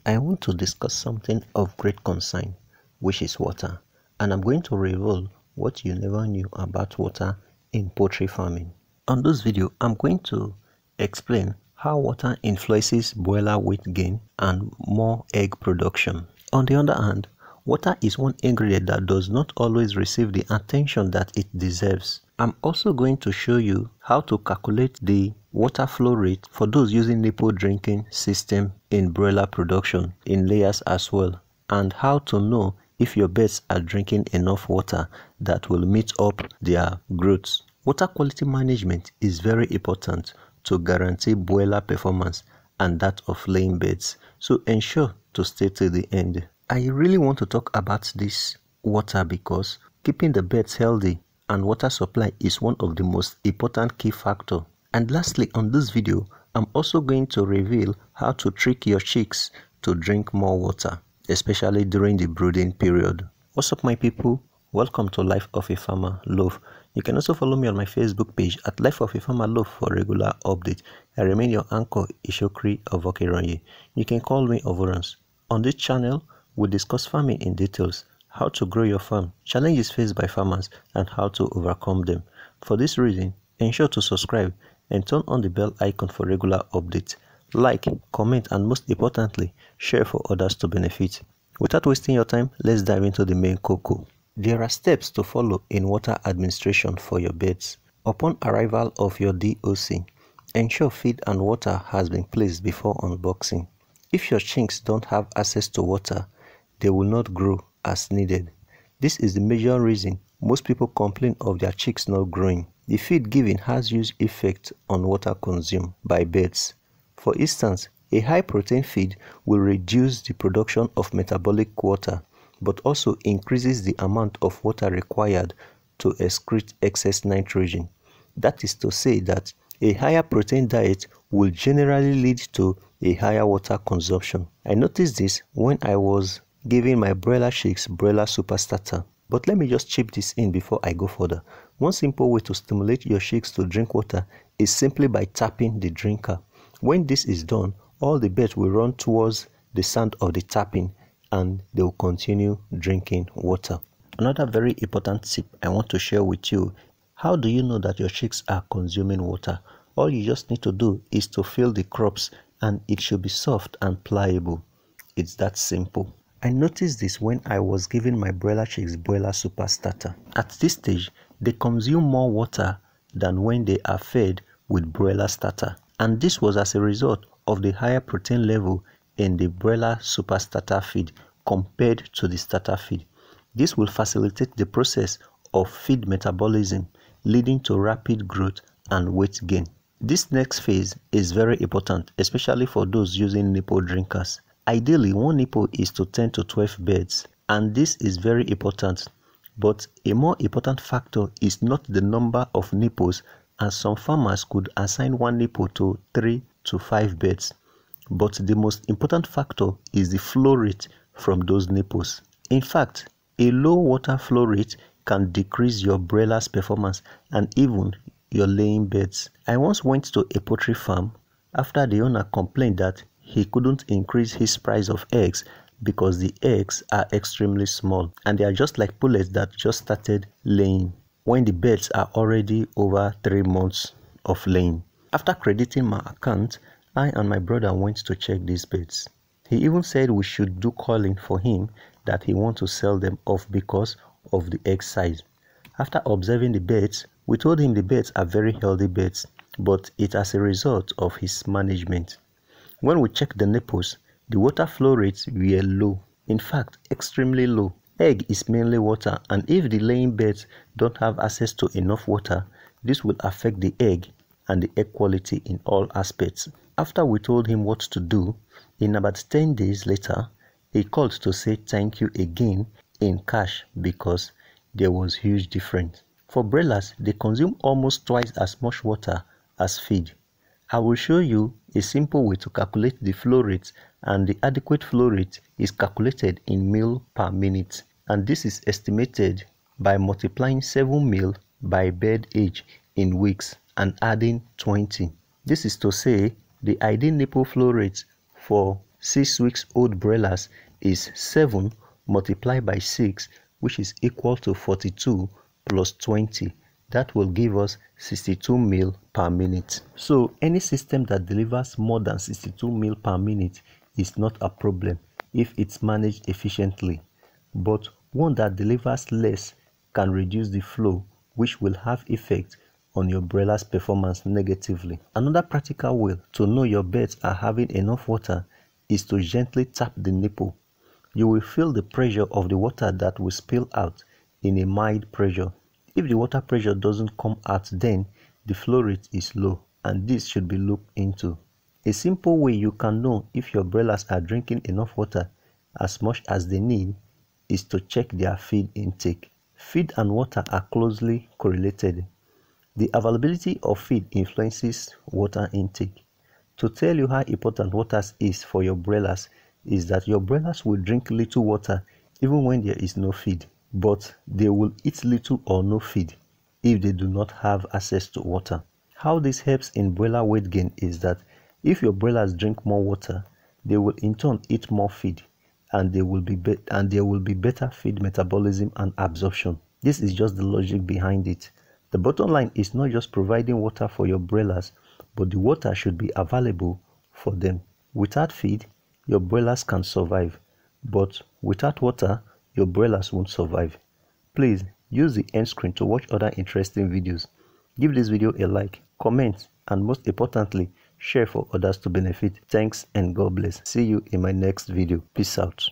I want to discuss something of great concern, which is water, and I'm going to reveal what you never knew about water in poultry farming. On this video, I'm going to explain how water influences broiler weight gain and more egg production. On the other hand, water is one ingredient that does not always receive the attention that it deserves. I'm also going to show you how to calculate the water flow rate for those using nipple drinking system in broiler production in layers as well, and how to know if your birds are drinking enough water that will meet up their growth. Water quality management is very important to guarantee broiler performance and that of laying birds, so ensure to stay till the end. I really want to talk about this water because keeping the birds healthy and water supply is one of the most important key factors. And lastly, on this video, I'm also going to reveal how to trick your chicks to drink more water, especially during the brooding period. What's up, my people? Welcome to Life of a Farmer Love. You can also follow me on my Facebook page at Life of a Farmer Love for regular updates. I remain your anchor, Ishokri Ovokeronye. You can call me Overance. On this channel, we discuss farming in details, how to grow your farm, challenges faced by farmers, and how to overcome them. For this reason, ensure to subscribe and turn on the bell icon for regular updates. Like, comment, and most importantly, share for others to benefit. Without wasting your time, let's dive into the main cocoa. There are steps to follow in water administration for your birds. Upon arrival of your DOC, ensure feed and water has been placed before unboxing. If your chicks don't have access to water, they will not grow as needed. This is the major reason most people complain of their chicks not growing. The feed given has huge effect on water consumed by birds. For instance, a high protein feed will reduce the production of metabolic water, but also increases the amount of water required to excrete excess nitrogen. That is to say that a higher protein diet will generally lead to a higher water consumption. I noticed this when I was giving my broiler chicks broiler super starter. But let me just chip this in before I go further. One simple way to stimulate your chicks to drink water is simply by tapping the drinker. When this is done, all the birds will run towards the sound of the tapping and they will continue drinking water. Another very important tip I want to share with you: how do you know that your chicks are consuming water? All you just need to do is to feel the crops, and it should be soft and pliable. It's that simple. I noticed this when I was giving my broiler chicks broiler super starter. At this stage, they consume more water than when they are fed with broiler starter, and this was as a result of the higher protein level in the broiler super starter feed compared to the starter feed. This will facilitate the process of feed metabolism, leading to rapid growth and weight gain. This next phase is very important, especially for those using nipple drinkers. Ideally, one nipple is to 10 to 12 birds, and this is very important. But a more important factor is not the number of nipples, as some farmers could assign one nipple to 3 to 5 birds. But the most important factor is the flow rate from those nipples. In fact, a low water flow rate can decrease your broiler's performance and even your laying birds. I once went to a poultry farm after the owner complained that he couldn't increase his price of eggs because the eggs are extremely small and they are just like pullets that just started laying when the birds are already over 3 months of laying. After crediting my account, I and my brother went to check these birds. He even said we should do calling for him, that he wants to sell them off because of the egg size. After observing the birds, we told him the birds are very healthy birds, but it's as a result of his management. When we checked the nipples, the water flow rates were low, in fact extremely low. Egg is mainly water, and if the laying birds don't have access to enough water, this will affect the egg and the egg quality in all aspects. After we told him what to do, in about 10 days later, he called to say thank you again in cash because there was huge difference. For broilers, they consume almost twice as much water as feed. I will show you a simple way to calculate the flow rate, and the adequate flow rate is calculated in ml per minute, and this is estimated by multiplying 7 ml by bird age in weeks and adding 20. This is to say the ideal nipple flow rate for 6 weeks old broilers is 7 multiplied by 6, which is equal to 42 plus 20. That will give us 62 ml per minute. So any system that delivers more than 62 ml per minute is not a problem if it's managed efficiently. But one that delivers less can reduce the flow, which will have effect on your broiler's performance negatively. Another practical way to know your birds are having enough water is to gently tap the nipple. You will feel the pressure of the water that will spill out in a mild pressure. If the water pressure doesn't come out, then the flow rate is low, and this should be looked into. A simple way you can know if your broilers are drinking enough water as much as they need is to check their feed intake. Feed and water are closely correlated. The availability of feed influences water intake. To tell you how important water is for your broilers is that your broilers will drink little water even when there is no feed, but they will eat little or no feed if they do not have access to water. How this helps in broiler weight gain is that if your broilers drink more water, they will in turn eat more feed, and there will be better feed metabolism and absorption. This is just the logic behind it. The bottom line is not just providing water for your broilers, but the water should be available for them. Without feed, your broilers can survive, but without water, your broilers won't survive. Please use the end screen to watch other interesting videos. Give this video a like, comment, and most importantly, share for others to benefit. Thanks and God bless. See you in my next video. Peace out.